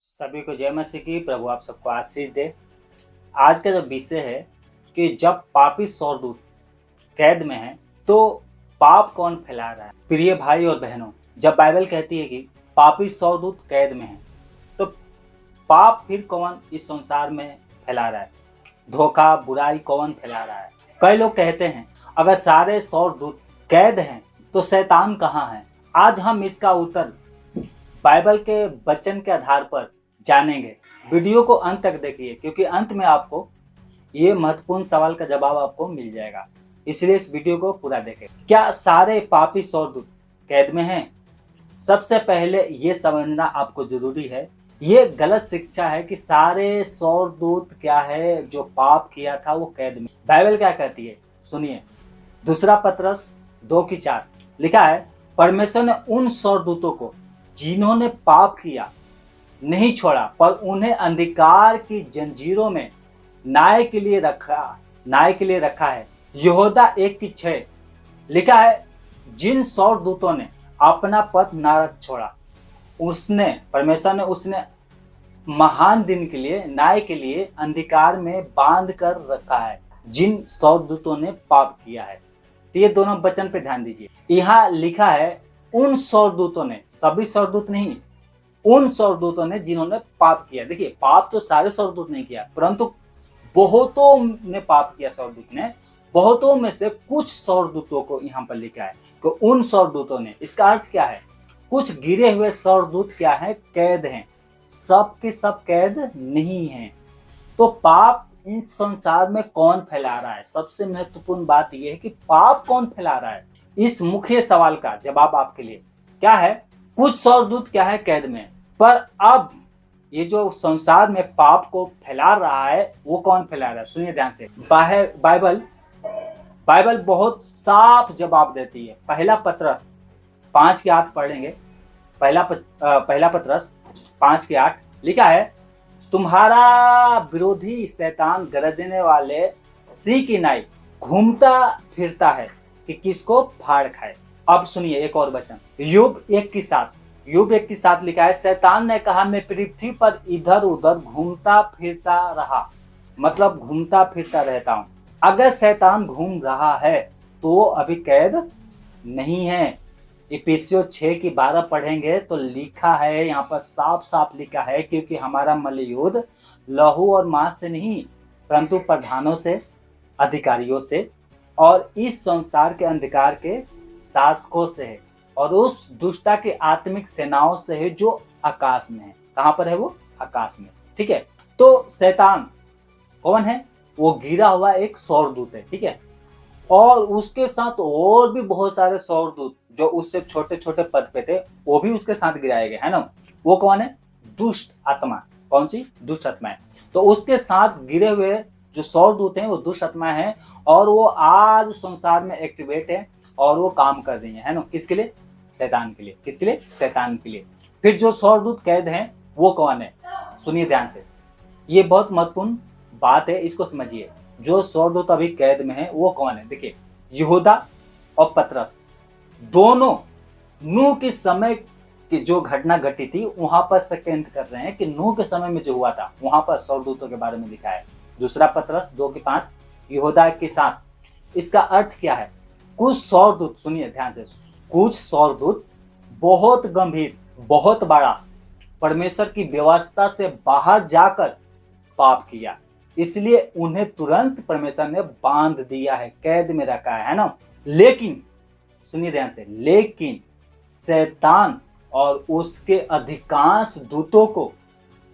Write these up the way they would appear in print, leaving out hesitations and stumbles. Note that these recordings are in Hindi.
सभी को जय मसीह की। प्रभु आप सबको आशीष दे। आज का जो विषय है कि जब पापी स्वर्गदूत कैद में है तो पाप कौन फैला रहा है। प्रिय भाई और बहनों, जब बाइबल कहती है कि पापी स्वर्गदूत कैद में है तो पाप फिर कौन इस संसार में फैला रहा है, धोखा बुराई कौन फैला रहा है। कई लोग कहते हैं अगर सारे स्वर्गदूत कैद हैं तो शैतान कहाँ है। आज हम इसका उत्तर बाइबल के वचन के आधार पर जानेंगे। वीडियो को अंत तक देखिए क्योंकि अंत में आपको ये महत्वपूर्ण सवाल का जवाब आपको मिल जाएगा, इसलिए इस वीडियो को पूरा देखें। क्या सारे पापी स्वर्गदूत कैद में हैं? सबसे पहले ये समझना आपको जरूरी है, ये गलत शिक्षा है कि सारे स्वर्गदूत क्या है जो पाप किया था वो कैद में। बाइबल क्या कहती है सुनिए, दूसरा पतरस 2:4 लिखा है, परमेश्वर ने उन स्वर्गदूतों को जिन्होंने पाप किया नहीं छोड़ा पर उन्हें अंधकार की जंजीरों में न्याय के लिए रखा है। यहूदा 1:6 लिखा है, जिन स्वर्गदूतों ने अपना पद न छोड़ा परमेश्वर ने उसने महान दिन के लिए न्याय के लिए अंधकार में बांध कर रखा है, जिन स्वर्गदूतों ने पाप किया है। तो ये दोनों वचन पे ध्यान दीजिए। यहाँ लिखा है उन स्वर्गदूतों ने, सभी स्वर्गदूत नहीं, उन स्वर्गदूतों ने जिन्होंने पाप किया। देखिए, पाप तो सारे स्वर्गदूत ने किया परंतु बहुतों ने पाप किया। स्वर्गदूत ने बहुतों में से कुछ स्वर्गदूतों को यहाँ पर लिखा है कि उन स्वर्गदूतों ने। इसका अर्थ क्या है? कुछ गिरे हुए स्वर्गदूत क्या है? कैद हैं। सब के सब कैद नहीं हैं। तो पाप इस संसार में कौन फैला रहा है? सबसे महत्वपूर्ण बात यह है कि पाप कौन फैला रहा है। इस मुख्य सवाल का जवाब आपके लिए क्या है? कुछ स्वर्गदूत क्या है? कैद में। पर अब ये जो संसार में पाप को फैला रहा है वो कौन फैला रहा है? सुनिए ध्यान से। बाइबल बहुत साफ जवाब देती है। पहला पतरस 5:8 पढ़ेंगे। पहला पतरस 5:8 लिखा है, तुम्हारा विरोधी शैतान गरजने वाले सिंह की नाई घूमता फिरता है कि किसको फाड़ खाए। अब सुनिए एक और वचन, यूब 1:7 लिखा है, शैतान ने कहा मैं पृथ्वी पर इधर उधर घूमता फिरता रहा, मतलब घूमता फिरता रहता हूं। अगर शैतान घूम रहा है तो अभी कैद नहीं है। इफिसियों 6:12 पढ़ेंगे तो लिखा है, यहाँ पर साफ साफ लिखा है, क्योंकि हमारा मल्लयुद्ध लहू और मांस से नहीं परंतु प्रधानों से, अधिकारियों से और इस संसार के अंधकार के शासकों से है और उस दुष्टता के आत्मिक सेनाओं से है जो आकाश में है। कहां पर है वो? आकाश में। ठीक है, तो शैतान कौन है? वो गिरा हुआ एक स्वर्गदूत है। ठीक है, और उसके साथ और भी बहुत सारे स्वर्गदूत जो उससे छोटे छोटे पद पे थे वो भी उसके साथ गिराए गए, है ना। वो कौन है? दुष्ट आत्मा। कौन सी? दुष्ट आत्मा है। तो उसके साथ गिरे हुए जो स्वर्गदूत हैं वो दुष्ट आत्मा है और वो आज संसार में एक्टिवेट है और वो काम कर रही है ना। किसके लिए? शैतान के लिए। किसके लिए? शैतान के लिए। फिर जो स्वर्गदूत कैद हैं वो कौन है? सुनिए ध्यान से, ये बहुत महत्वपूर्ण बात है, इसको समझिए। जो स्वर्गदूत अभी कैद में है वो कौन है? देखिए, यहूदा और पतरस दोनों नूह के समय की जो घटना घटी थी वहां पर संकेत कर रहे हैं कि नूह के समय में जो हुआ था वहां पर स्वर्गदूतों के बारे में लिखा है। दूसरा पतरस 2:5, यहूदा के साथ। इसका अर्थ क्या है? कुछ स्वर्गदूत, सुनिए ध्यान से, कुछ स्वर्गदूत बहुत गंभीर, बहुत बड़ा परमेश्वर की व्यवस्था से बाहर जाकर पाप किया, इसलिए उन्हें तुरंत परमेश्वर ने बांध दिया है, कैद में रखा है ना। लेकिन सुनिए ध्यान से, लेकिन शैतान और उसके अधिकांश दूतों को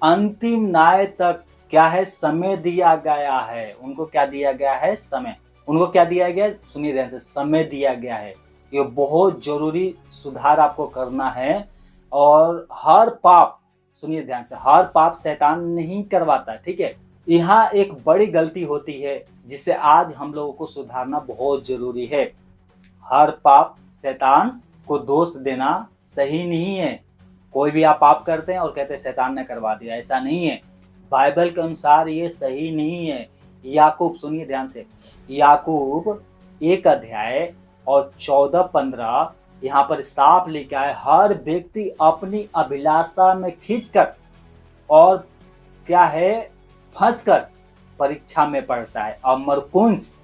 अंतिम न्याय तक क्या है? समय दिया गया है। उनको क्या दिया गया है? समय। उनको क्या दिया गया? सुनिए ध्यान से, समय दिया गया है। ये बहुत जरूरी सुधार आपको करना है। और हर पाप, सुनिए ध्यान से, हर पाप शैतान नहीं करवाता। ठीक है, यहाँ एक बड़ी गलती होती है जिसे आज हम लोगों को सुधारना बहुत जरूरी है। हर पाप शैतान को दोष देना सही नहीं है। कोई भी आप पाप करते हैं और कहते हैं शैतान ने करवा दिया, ऐसा नहीं है। बाइबल के अनुसार ये सही नहीं है। याकूब, सुनिए ध्यान से, याकूब 1:14-15 यहाँ पर साफ लिखा है, हर व्यक्ति अपनी अभिलाषा में खींचकर और क्या है, फंसकर परीक्षा में पढ़ता है। और मरकुंस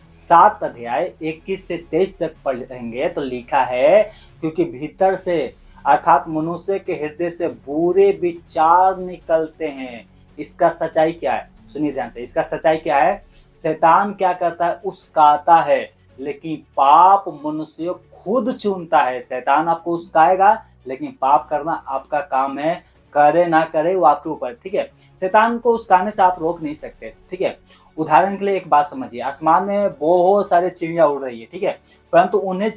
7 अध्याय 21 से 23 तक पढ़ेंगे तो लिखा है, क्योंकि भीतर से अर्थात मनुष्य के हृदय से बुरे विचार निकलते हैं। इसका सच्चाई क्या है, सुनिए ध्यान से, इसका सच्चाई क्या है। शैतान क्या करता है, उस्काता है, लेकिन पाप मनुष्य खुद चुनता है। शैतान आपको उस्काएगा, लेकिन पाप करना आपका काम है, करे ना करे वो आपके ऊपर, ठीक है। शैतान को उस्काने से आप रोक नहीं सकते, ठीक है। उदाहरण के लिए एक बात समझिए, आसमान में बहुत सारे चिड़िया उड़ रही है, ठीक है, परंतु उन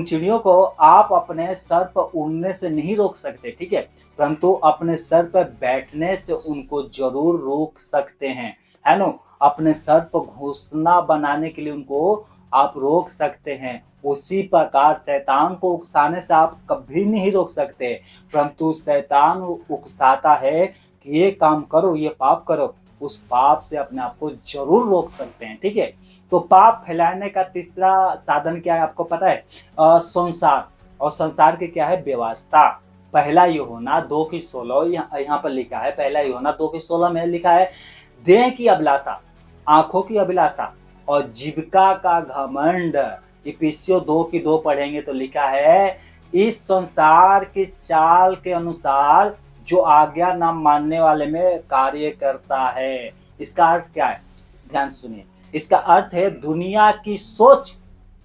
चिड़ियों को आप अपने सर पर उड़ने से नहीं रोक सकते, ठीक है, परंतु अपने सर पर बैठने से उनको जरूर रोक सकते हैं, है ना। अपने सर पर घोंसला बनाने के लिए उनको आप रोक सकते हैं। उसी प्रकार शैतान को उकसाने से आप कभी नहीं रोक सकते, परंतु शैतान उकसाता है कि ये काम करो, ये पाप करो, उस पाप से अपने आप को जरूर रोक सकते हैं, ठीक है। तो पाप फैलाने का तीसरा साधन क्या है आपको पता है, संसार। और संसार की क्या है, व्यवस्था। पहला यूहन्ना 2:16 यहाँ पर लिखा है, पहला यूहन्ना 2:16 में लिखा है, देह की अभिलाषा, आंखों की अभिलाषा और जीविका का घमंड। इफिसियों 2:2 पढ़ेंगे तो लिखा है, इस संसार की चाल के अनुसार जो आज्ञा न मानने वाले में कार्य करता है। इसका अर्थ क्या है, ध्यान सुनिए। इसका अर्थ है दुनिया की सोच,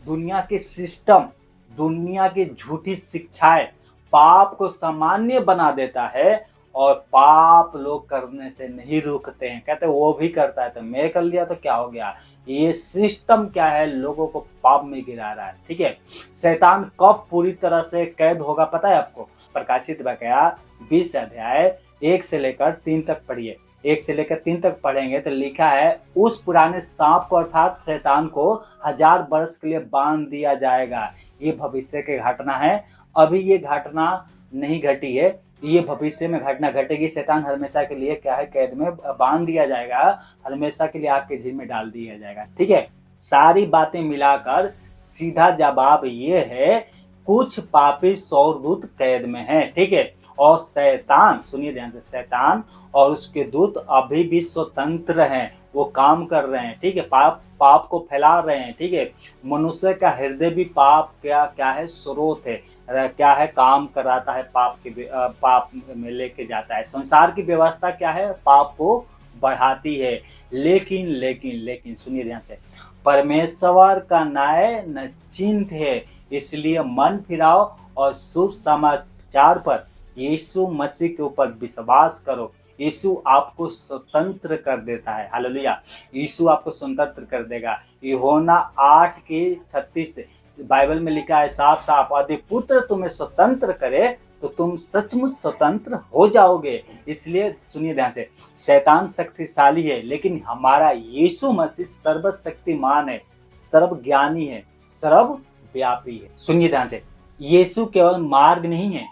दुनिया के सिस्टम, दुनिया की झूठी शिक्षाएं पाप को सामान्य बना देता है और पाप लोग करने से नहीं रुकते हैं। कहते वो भी करता है तो मैं कर लिया तो क्या हो गया। ये सिस्टम क्या है, लोगों को पाप में गिरा रहा है, ठीक है। शैतान कब पूरी तरह से कैद होगा पता है आपको, प्रकाशित वाक्या 20 अध्याय 1 से लेकर 3 तक पढ़िए। 1 से लेकर 3 तक पढ़ेंगे तो लिखा है, उस पुराने सांप को अर्थात शैतान को 1000 वर्ष के लिए बांध दिया जाएगा। ये भविष्य की घटना है, अभी ये घटना नहीं घटी है, ये भविष्य में घटना घटेगी। शैतान हमेशा के लिए क्या है, कैद में बांध दिया जाएगा, हमेशा के लिए आग के झील में डाल दिया जाएगा, ठीक है। सारी बातें मिलाकर सीधा जवाब ये है, कुछ पापी स्वर्गदूत कैद में है, ठीक है। और शैतान, सुनिए ध्यान से, शैतान और उसके दूत अभी भी स्वतंत्र हैं, वो काम कर रहे हैं, ठीक है। पाप को फैला रहे हैं, ठीक है। मनुष्य का हृदय भी पाप क्या है, स्रोत है, क्या है, काम कराता है, पाप में लेके जाता है। संसार की व्यवस्था क्या है, पाप को बढ़ाती है। लेकिन सुनिए ध्यान से, परमेश्वर का न्याय निश्चित है, इसलिए मन फिराओ और शुभ समाचार पर यीशु मसीह के ऊपर विश्वास करो। यीशु आपको स्वतंत्र कर देता है, हालेलुया। यीशु आपको स्वतंत्र कर देगा। यूहन्ना 8:36 बाइबल में लिखा है साफ साफ, यदि पुत्र तुम्हें स्वतंत्र करे तो तुम सचमुच स्वतंत्र हो जाओगे। इसलिए सुनिए ध्यान से, शैतान शक्तिशाली है, लेकिन हमारा यीशु मसीह सर्वशक्तिमान है, सर्वज्ञानी है, सर्वव्यापी है। सुनिए ध्यान से, यीशु केवल मार्ग नहीं है,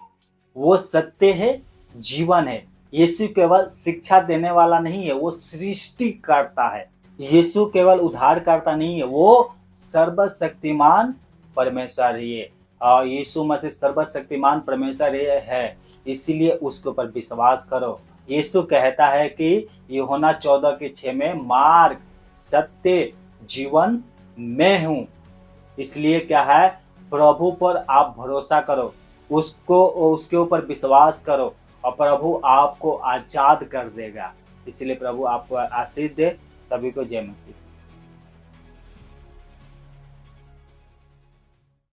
वो सत्य है, जीवन है। यीशु केवल शिक्षा देने वाला नहीं है, वो सृष्टि करता है। यीशु केवल उद्धार करता नहीं है, वो सर्वशक्तिमान परमेश्वर ही है। और यीशु मसीह सर्वशक्तिमान परमेश्वर है, इसीलिए उसके ऊपर विश्वास करो। यीशु कहता है कि यूहन्ना 14:6 में, मार्ग, सत्य, जीवन मैं हूँ। इसलिए क्या है, प्रभु पर आप भरोसा करो, उसके ऊपर विश्वास करो और प्रभु आपको आजाद कर देगा। इसलिए प्रभु आपको आशीष दे। सभी को जय मसीह।